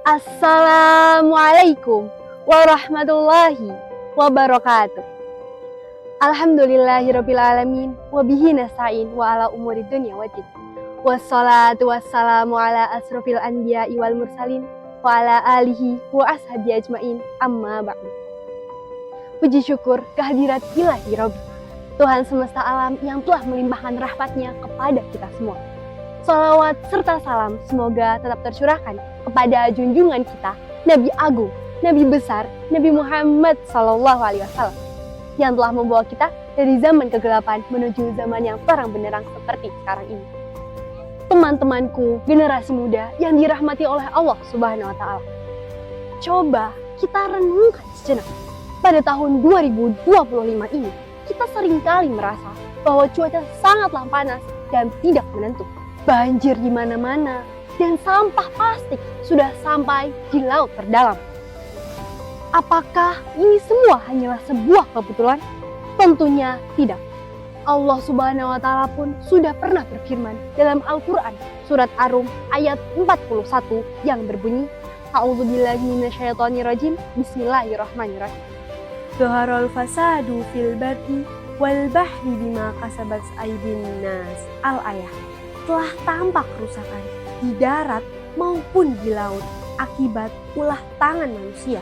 Assalamualaikum warahmatullahi wabarakatuh. Alhamdulillahirrabbilalamin. Wabihi nasta'in wa ala umuri dunya waddin. Wassalatu wassalamu ala asrofil anbiya'i wal mursalin wa ala alihi wa ashabi ajmain, amma ba'du. Puji syukur kehadirat ilahi Rabbi, Tuhan semesta alam yang telah melimpahkan rahmatnya kepada kita semua. Salawat serta salam semoga tetap tercurahkan kepada junjungan kita, Nabi Agung, Nabi besar, Nabi Muhammad SAW, yang telah membawa kita dari zaman kegelapan menuju zaman yang terang benderang seperti sekarang ini. Teman-temanku, generasi muda yang dirahmati oleh Allah Subhanahu wa Ta'ala, coba kita renungkan sejenak. Pada tahun 2025 ini, kita seringkali merasa bahwa cuaca sangatlah panas dan tidak menentu. Banjir di mana-mana dan sampah plastik sudah sampai di laut terdalam. Apakah ini semua hanyalah sebuah kebetulan? Tentunya tidak. Allah Subhanahu wa Ta'ala pun sudah pernah berfirman dalam Al-Qur'an surat Ar-Rum ayat 41 yang berbunyi, A'udzubillahi minasyaitonirrajim, Bismillahirrahmanirrahim. Zaharal fasadu fil barri wal bahri bima kasabat aydin nas. Al-ayah. Telah tampak kerusakan di darat maupun di laut akibat ulah tangan manusia.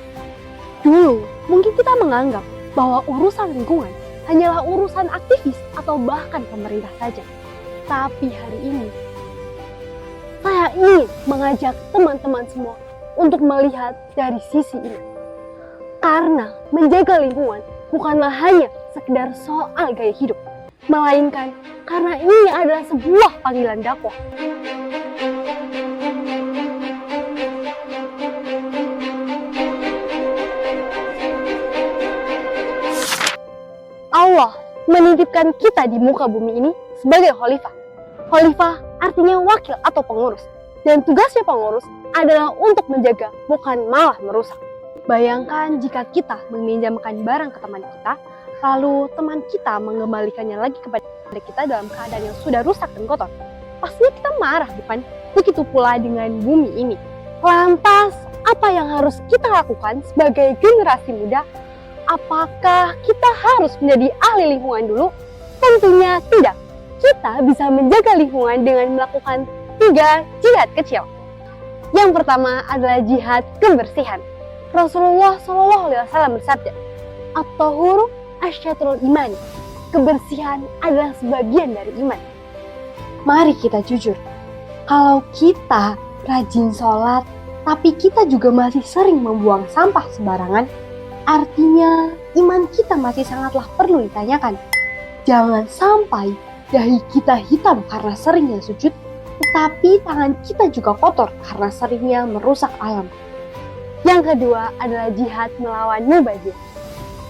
Dulu mungkin kita menganggap bahwa urusan lingkungan hanyalah urusan aktivis atau bahkan pemerintah saja. Tapi hari ini saya ingin mengajak teman-teman semua untuk melihat dari sisi ini. Karena menjaga lingkungan bukanlah hanya sekedar soal gaya hidup, melainkan karena ini adalah sebuah panggilan dakwah. Allah menitipkan kita di muka bumi ini sebagai khalifah. Khalifah artinya wakil atau pengurus, dan tugasnya pengurus adalah untuk menjaga, bukan malah merusak. Bayangkan jika kita meminjamkan barang ke teman kita, lalu teman kita mengembalikannya lagi kepada kita dalam keadaan yang sudah rusak dan kotor. Pastinya kita marah, bukan? Begitu pula dengan bumi ini. Lantas, apa yang harus kita lakukan sebagai generasi muda? Apakah kita harus menjadi ahli lingkungan dulu? Tentunya tidak. Kita bisa menjaga lingkungan dengan melakukan 3 jihad kecil. Yang pertama adalah jihad kebersihan. Rasulullah SAW bersabda, At-tahuru asyatrul iman. Kebersihan adalah sebagian dari iman. Mari kita jujur, kalau kita rajin sholat, tapi kita juga masih sering membuang sampah sembarangan, artinya iman kita masih sangatlah perlu ditanyakan. Jangan sampai dahi kita hitam karena seringnya sujud, tetapi tangan kita juga kotor karena seringnya merusak alam. Yang kedua adalah jihad melawan mubazir.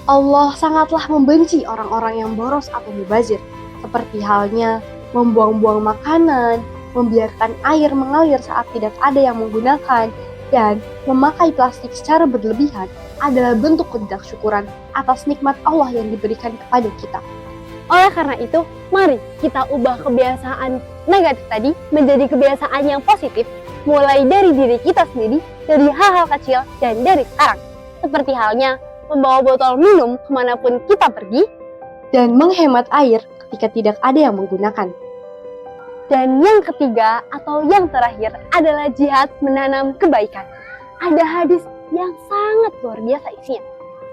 Allah sangatlah membenci orang-orang yang boros atau mubazir, seperti halnya membuang-buang makanan, membiarkan air mengalir saat tidak ada yang menggunakan, dan memakai plastik secara berlebihan adalah bentuk ketidaksyukuran atas nikmat Allah yang diberikan kepada kita. Oleh karena itu, mari kita ubah kebiasaan negatif tadi menjadi kebiasaan yang positif, mulai dari diri kita sendiri, dari hal-hal kecil, dan dari sekarang. Seperti halnya membawa botol minum kemanapun kita pergi, dan menghemat air ketika tidak ada yang menggunakan. Dan yang ketiga atau yang terakhir adalah jihad menanam kebaikan. Ada hadis yang sangat luar biasa isinya.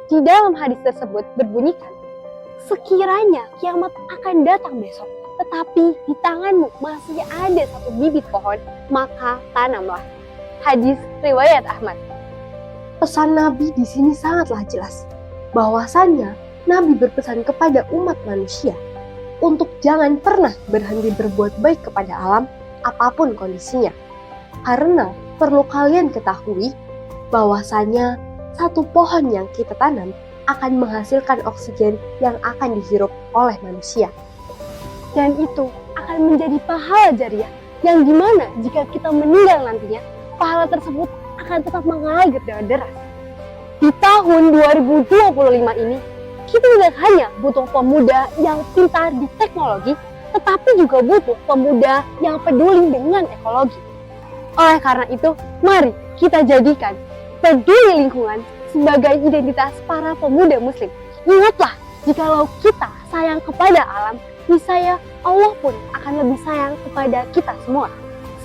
Di dalam hadis tersebut berbunyikan, sekiranya kiamat akan datang besok, tetapi di tanganmu masih ada satu bibit pohon, maka tanamlah. Hadis riwayat Ahmad. Pesan Nabi di sini sangatlah jelas, bahwasannya Nabi berpesan kepada umat manusia untuk jangan pernah berhenti berbuat baik kepada alam apapun kondisinya. Karena perlu kalian ketahui bahwasanya satu pohon yang kita tanam akan menghasilkan oksigen yang akan dihirup oleh manusia. Dan itu akan menjadi pahala jariah yang dimana jika kita meninggal nantinya, pahala tersebut akan tetap mengalir dengan deras. Di tahun 2025 ini, kita tidak hanya butuh pemuda yang pintar di teknologi, tetapi juga butuh pemuda yang peduli dengan ekologi. Oleh karena itu, mari kita jadikan peduli lingkungan sebagai identitas para pemuda muslim. Ingatlah, jikalau kita sayang kepada alam, niscaya Allah pun akan lebih sayang kepada kita semua.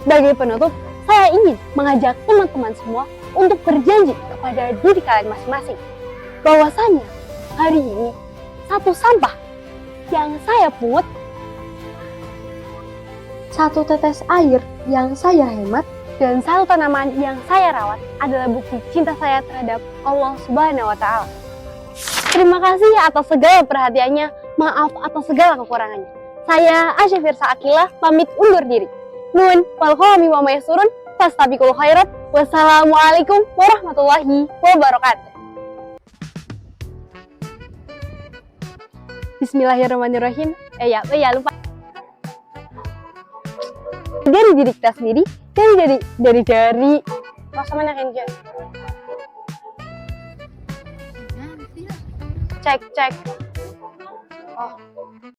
Sebagai penutup, saya ingin mengajak teman-teman semua untuk berjanji kepada diri kalian masing-masing bahwasanya hari ini satu sampah yang saya pungut, satu tetes air yang saya hemat, dan satu tanaman yang saya rawat adalah bukti cinta saya terhadap Allah Subhanahu wa Ta'ala. Terima kasih atas segala perhatiannya, maaf atas segala kekurangannya. Saya Asya Firsa Akila pamit undur diri. Nun wal qalami wa ma yasurun fastabiqul khairat. Wassalamualaikum warahmatullahi wabarakatuh. Bismillahirrahmanirrahim. Ya lupa. Dari diri kita sendiri, dari masa mana kan cek. Oh.